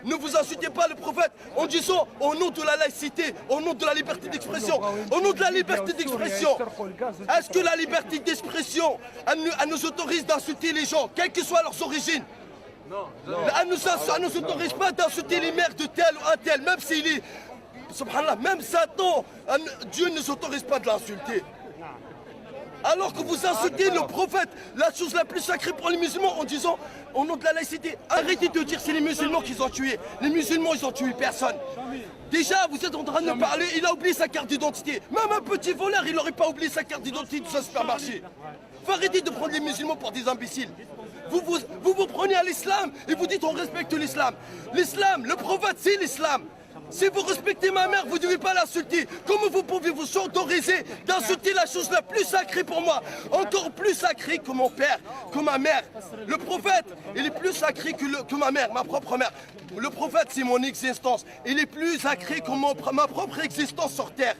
Ne vous insultez pas le prophète en disant au nom de la laïcité, au nom de la liberté d'expression, au nom de la liberté d'expression. Est-ce que la liberté d'expression, elle nous autorise d'insulter les gens, quelles que soient leurs origines? Elle ne nous autorise pas d'insulter les mères de tel ou un tel, même s'il est... Subhanallah, même Satan, Dieu ne nous autorise pas de l'insulter. Alors que vous insultez le prophète, la chose la plus sacrée pour les musulmans en disant au nom de la laïcité. Arrêtez de dire c'est les musulmans qui ont tué. Les musulmans, ils ont tué personne. Déjà, vous êtes en train de parler, il a oublié sa carte d'identité. Même un petit voleur, il n'aurait pas oublié sa carte d'identité dans un supermarché. Faut arrêter de prendre les musulmans pour des imbéciles. Vous prenez à l'islam et vous dites on respecte l'islam. L'islam, le prophète, c'est l'islam. Si vous respectez ma mère, vous ne devez pas l'insulter. Comment vous pouvez vous autoriser d'insulter la chose la plus sacrée pour moi? Encore plus sacrée que mon père, que ma mère. Le prophète, il est plus sacré que ma mère, ma propre mère. Le prophète, c'est mon existence. Il est plus sacré que ma propre existence sur terre.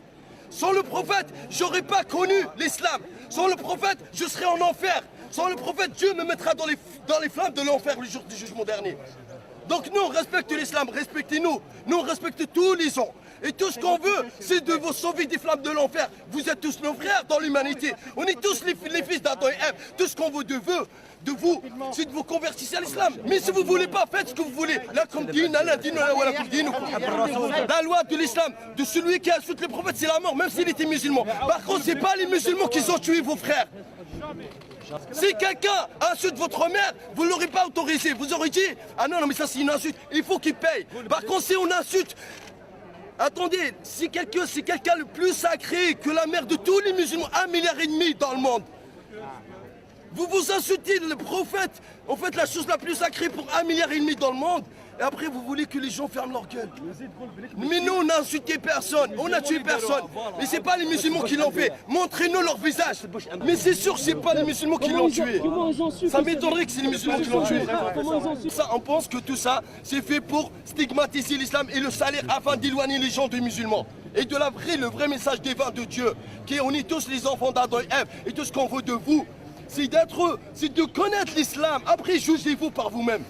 Sans le prophète, je n'aurais pas connu l'islam. Sans le prophète, je serais en enfer. Sans le prophète, Dieu me mettra dans les flammes de l'enfer le jour du jugement dernier. Donc nous, on respecte l'islam, respectez-nous. Nous, on respecte tous les gens. Et tout ce qu'on veut, c'est de vous sauver des flammes de l'enfer. Vous êtes tous nos frères dans l'humanité. On est tous les fils d'Adam et Ève. Tout ce qu'on veut de vous, c'est de vous convertir à l'islam. Mais si vous ne voulez pas, faites ce que vous voulez. La loi de l'islam, de celui qui insulte le prophète, c'est la mort, même s'il était musulman. Par contre, ce n'est pas les musulmans qui ont tué vos frères. Si quelqu'un insulte votre mère, vous ne l'aurez pas autorisé. Vous aurez dit, ah non, mais ça c'est une insulte, il faut qu'il paye. Par contre, si on insulte, attendez, si quelqu'un le plus sacré que la mère de tous les musulmans, 1,5 milliard dans le monde, vous insultez le prophète, en fait la chose la plus sacrée pour 1,5 milliard dans le monde, et après vous voulez que les gens ferment leur gueule. Mais nous on n'a insulté personne, on n'a tué personne. Mais c'est pas les musulmans qui l'ont fait, montrez-nous leur visage. Mais c'est sûr que c'est pas les musulmans qui l'ont tué. Ça m'étonnerait que c'est les musulmans qui l'ont tué. Ça, on pense que tout ça, c'est fait pour stigmatiser l'islam et le salir afin d'éloigner les gens des musulmans. Et de le vrai message divin de Dieu, qui est on est tous les enfants d'Adam et Ève, et tout ce qu'on veut de vous, c'est de connaître l'islam. Après, jugez-vous par vous-même.